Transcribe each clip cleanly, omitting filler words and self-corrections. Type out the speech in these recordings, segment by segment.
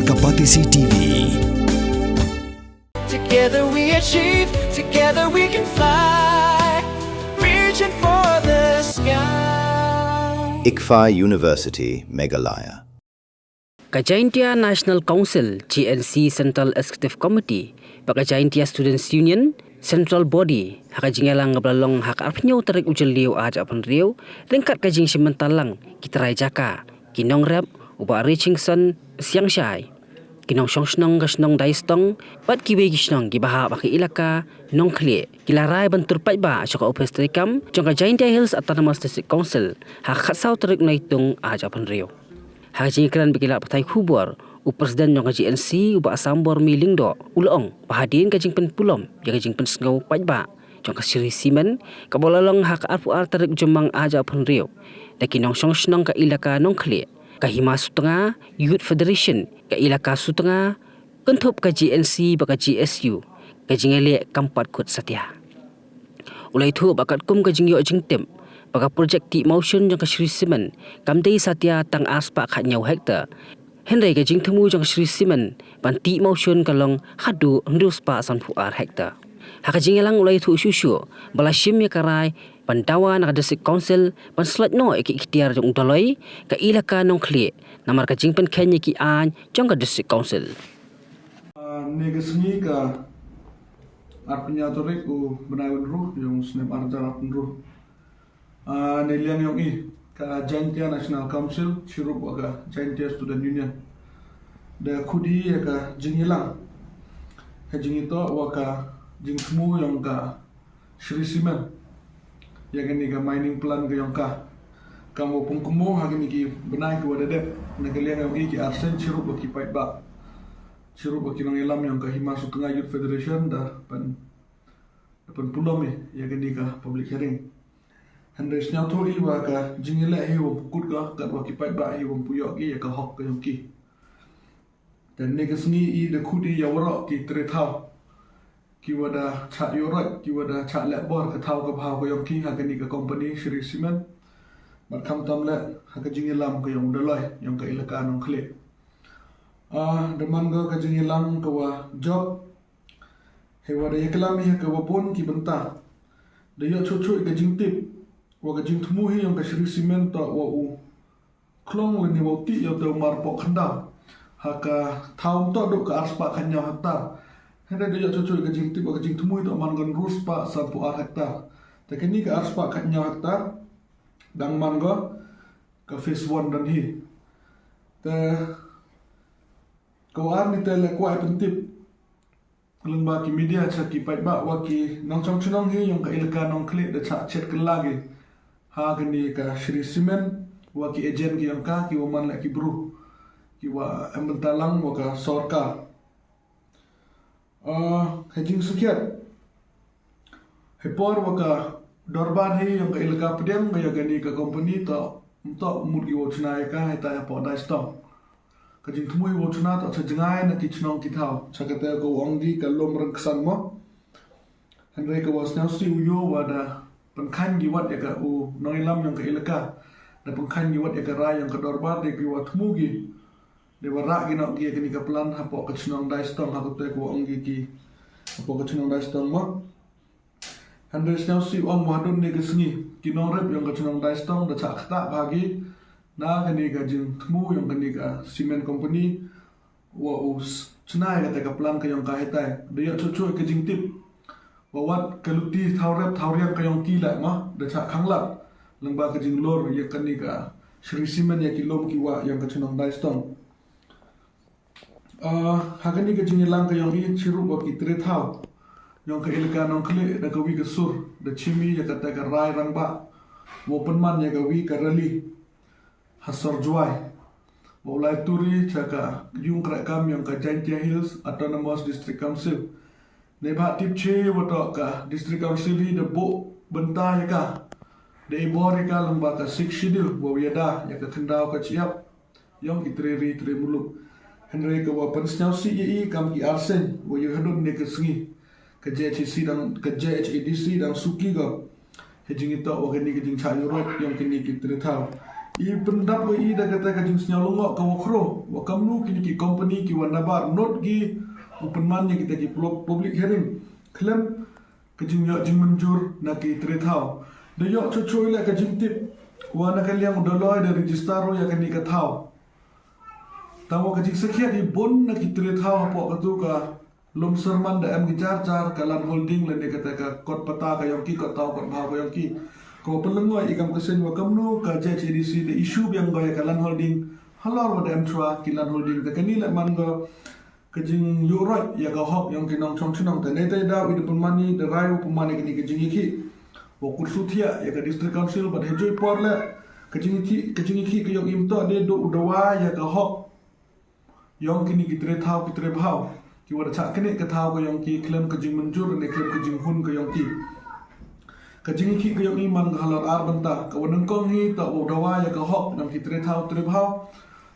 Kapatisi TV. Together we achieve, together we can fly, reaching for the sky. ICFA University, Meghalaya. Kajaintia National Council, GNC Central Executive Committee, Kajaintia Students Union, Central Body, Hakajingalang ngabalalong hakarapnyo tarik ujal liu aja apan riu, ringkat kajing simentalang, kita jaka, kinong rep, uba Richingson, siang syai. Kinong syongsnong kasnong daistong, pat kiwe kisnong gibaha baki ilaka, nong kli, kilaray bantur paiba asyaka upestrikam, jong Kajaintia Hills Autonomous District Council, hakatsaw tarik na itong aja apan riu. Hakajingikran bikila patay kubor, Presiden yang GNC uba asambor miling do ulong pahadin kajing penpulom ya kajing pensngau pajba jong kasiri simen kabolalong hak arpu tarik jemang aja penrio laki nong song ka ilaka nong kle ka hima sutengah Youth Federation ka ilaka sutengah kentup ka GNC baka GSU kajing ele kampat kut satya ulai tu bakat kum kajing yo jing tem baka project ti motion jong kasiri simen kamdei satya tang aspa khat nyau hektar Henry kajing temu jang Sri Simen panti motion kalong hadu ndus pa san pu ar hektar. Hakajing elang ulai tu susu balashim ya karai pandawa na district council pan slat no ek ikhtiar jong daloi ka ilaka nong khle namar kajing pen khenya ki an jong ka district council. Negasni ka arpnya torik u benawan ruh yang snap arjar ruh. Nelian yang ka Jaintia National Council sirup waga Jaintia Student Union da kudi ya ka jingilang ka jingito waka jingmu yang ka Sri Simen ya gani ka mining plan ka yang ka kamu pungkumu hagini ki benai ki wadadep nagaliang yang ki arsen sirup baki paitba sirup baki nang ilam yang ka Himasu Tengah Youth Federation da pan pulom ya gani ka public hearing Henry Snyautori waka jingile hiwo pukut ka kat waki paitba hiwo puyok ki ya ka hok ka yang ki dan negasni I de kudi ya warok ki tretau ki wada chak yorot ki wada chak lekbor ka tau ka bhau ka yang ki hagani ka company Sri Simen mat kam tam le haka jingilam ka yang daloi yang ka ilaka nong khle deman ka jingilam ka wa job he wada yaklami ka wapun ki benta de yo chuchu ka jingtip wa kajing tumuhi yang kasiri simen ta wa u klong le ni woti ya te mar po khanda haka thaum to do ka arspa khanya hatta henda de chocho kajing tip wa kajing tumuhi to man gon ruspa sa pu ar hatta ta kini ka arspa khanya hatta dang man go ka phase 1 dan hi ta ko ar ni te le kwa pentip lemba ki media cha ki pai ba wa ki nong chong chunong hi yang ka ilka nong klik da cha chat kan lagi Hagani ka Sri Simen wa ki agent ki angka ki waman la ki bru ki wa ambentalang wa ka sorka hajing sukiat hepor wa ka dorban hi yang ka ilka pedang ya gani ka company to untuk mut ki wachna ka heta ya po dai stop ka jing thmui wachna to chajangai na ki chnong ki thau chakata ko ongdi ka lom rang ksan mo Henry ka wasna si uyo wa da pengkan giwat ya ka u noilam yang ka ilaka da pengkan giwat ya ka rai yang ka dorbar de giwat mugi de wara gi nok gi ka plan hapo ka chnong dai stong ha ko te ko ongi ki hapo ka chnong dai stong mo Handres nyau si om wadun ne gesni ki nong rep yang ka chnong dai stong da chak ta bagi na ka ni ka jing thmu yang ka ni ka cement company wa u chnai ka plan ka yang ka hetai de ya chu ka jing tip Wawat keluti thaurep thauriang kayong kila ma da cha khangla lengba ka jing lor ye kani ka Sri Simen ya kilom kiwa yang ka chunong dai stong hagani ka jing lang kayong I chiru ba ki tre thau yang ka ilka nong khle da ka wi ka sur da chimi ya ka ta ka rai rangba wopen man ya ka wi ka rali hasor juai Mulai turi cha ka yung kra kam yang ka Jaintia Hills Autonomous District Council Nebak tip che wato ka district council hi de bo benta ya ka de ibor ka lamba ka 6 schedule wa yada ya ka khendau ka chiap yong itreri tre muluk Henry ka wa pensnyau CEE kam ki arsen wa yu hadun ne ka sngi ka JHC dan ka JHADC dan suki ga hejing ito wa kini kijing cha yurot yong kini ki tre thau I pendap lo I da kata kajing senyal longok ka wakro wa kamnu kini ki company ki wanabar not gi upenman yang kita ki public hearing klaim kajing ya jing menjur na ki trethau de yo chochoi la kajing tip wa na kaliang doloi de registaro ya kani ka thau tawo kajing sekiat I bon na ki trethau apo katu ka lom serman da am gijar jar kalan holding le ne kata ka kot pata ka yang ki kot tau kot bhau ka yang ki ko pelengoi ikam kesen wa kamnu ka JHDC the issue yang goya kalan holding halor wa da am trua kilan holding da kani le man go kajing yuroi ya ka hok yang kinong chong chinong ta ne ta da wi de pemani de rai pemani kini kajing iki wa kursutia ya ka district council ba hejoi por le kajing iki ka yang imto de do udawa ya ka hok yang kini kitre thau kitre bhau ki wada chak kene ka thau ko yang ki claim kajing menjur ne claim kajing hun ko yang ki kajing ki ko yang iman halor ar banta ka wanang kong hi ta udawa ya ka hok nam ki tre thau tre bhau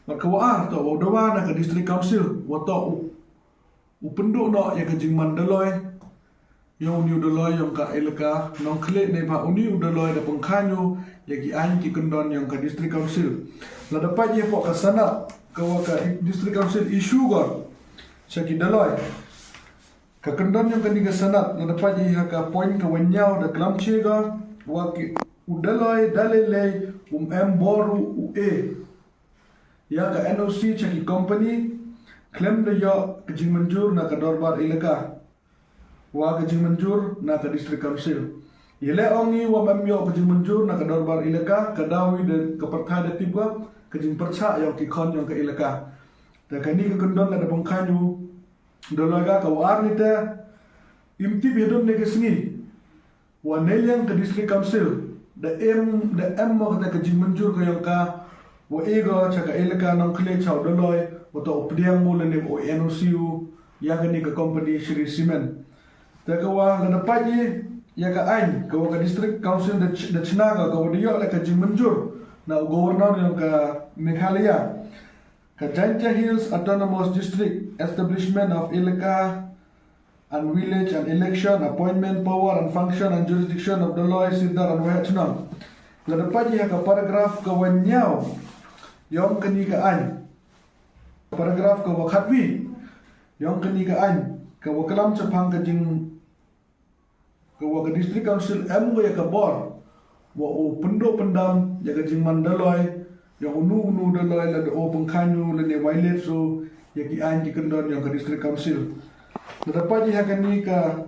mar ka wa ar ta udawa na ka district council wa ta upendu no ya kajing mandaloi yang uni udaloi yang ka elaka nong kle ne ba uni udaloi da pengkhanyo ya ki an ki kendon yang ka district council la dapat ye po ka sana ka wa ka district council issue gor Saki daloi ka kendon yang kani ka sanat na dapat iha ka point ka wanyau da klam chega wa ki udaloi dalele boru ue ya ka NOC chaki company claim da yo kajing menjur na ka dorbar ilaka wa kajing menjur na ka district council ile ongi wa yo kajing menjur na ka dorbar ilaka ka dawi de ka perthai da tibwa kajing percha yo ki khon yo ka ilaka ta kani ka kendon la da pangkhanyu dolaga ka war ni ta imti bedon ne kesni wa neliang ka district council da m mo ka kajing menjur ka yang ka wa ego cha ka elaka nong khle chau doloi wa to opdiang mo le ne o NOCU ya ka ni ka company Shri Cement ta ka wa ga na paji ya ka ain ka wa ka district council da chinaga ka wa dio la kajing menjur na governor yang ka Meghalaya Kajaintia Hills Autonomous District, establishment of Ilaka and village and election, appointment, power and function and jurisdiction of the law, Siddhar and Wahatnam. Ladapat ia ka paragraf kawanyau yang kini ka an. Paragraf ka wakhatwi yang kini ka an. Ka wakalam cepang kajing ka waka district council go ya ka bor. Wa o pendo pendam ya kajing mandaloi yang unu daloi la o pengkhanyu la ne wailet so ya ki an ki kendon yang ka district council dapat ji hakani ka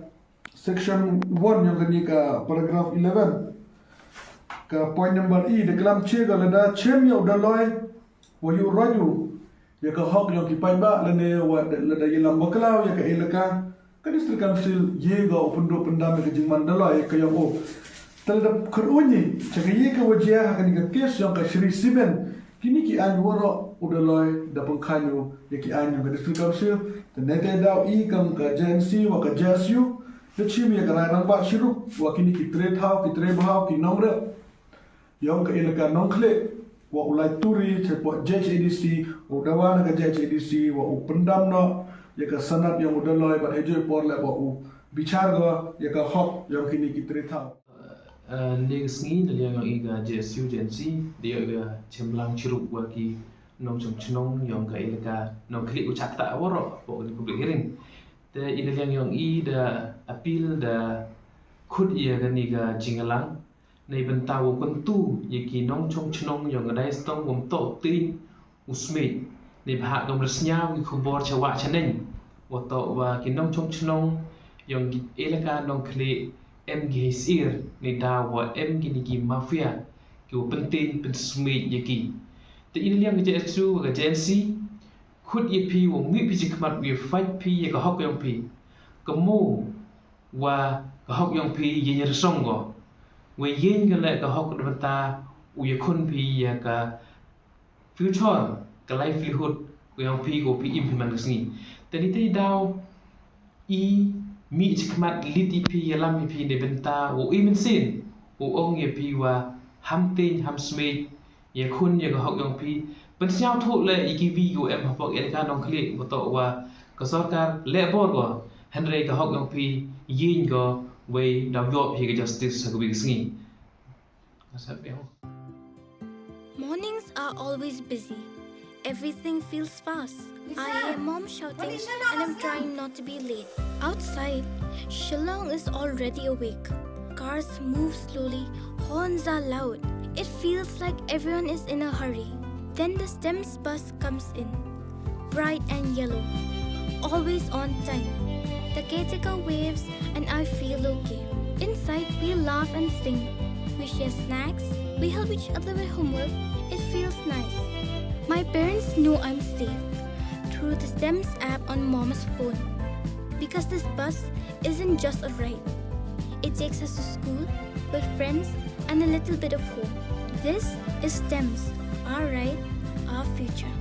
section 1 yang kani ka paragraph 11 ka point number e de kalam che ga la da chem yo daloi wa yu raju ya ka hok yang ki pai ba la ne wa la da yelam baklau ya ka elaka ka district council ye ga upendo pendam ka jingman daloi ka yang o terhadap kerunyi cakap ye ke wajah akan ke kes yang ke Shri Cement kini ki an waro udaloi da pengkhanyo ye ki an yang ke district council dan nete dau I kam ke JNC wa ke JSU de chim ye kana nang ba shiruk wa kini ki tre thau ki tre bhau ki nongre yang ke elaka nongkhle wa ulai turi cepo JHDC udawan ke JHDC wa upendam no ye ke sanat yang udaloi ba ejo por le ba u bicar go ye ke hok yang kini ki tre thau Dia sengi dia yang iga JSU JNC dia iga cemlang ceruk waki nong chenong yang ka ilaka nong klik ucap tak waro po di public hearing te ina yang da appeal da khud ia kan iga jingalang nei bentaw kontu yaki nong chenong yang dai stong wom to tin usme ni bha gom resnya wi khubor chawa chaneng wato wa kinong chenong yang ilaka nong klik MGSIR ni dawa MGNigi mafia ki penting pensumit yaki te ini yang JSU ke JNC khud EP wong ngi pi jikmat wi fight pi ya ka hok yang pi kemu wa ka hok yang pi ye yersong go we yin ga le ka hok banta u ye khun pi ya ka future ka livelihood ko yang pi go pi implement ngi te ni te daw I mi jikmat lit EP yalam EP de benta wo imin sin wo ong ye pi wa hamtin hamsme ye khun ye ka hok yang pi pen siao thu le IKV go em hok en ka nong klik ko to wa ka sarkar le bor go henry ka hok yang pi yin go we daw yo pi ka justice sa go bi sngi asap yo Mornings are always busy. Everything feels fast. I hear mom shouting and I'm trying not to be late. Outside, Shillong is already awake. Cars move slowly, horns are loud. It feels like everyone is in a hurry. Then the STEMS bus comes in, bright and yellow, always on time. The caretaker waves and I feel okay. Inside, we laugh and sing. We share snacks, we help each other with homework. It feels nice. My parents know I'm safe through the STEMS app on mom's phone. Because this bus isn't just a ride. It takes us to school with friends and a little bit of hope. This is STEMS, our ride, our future.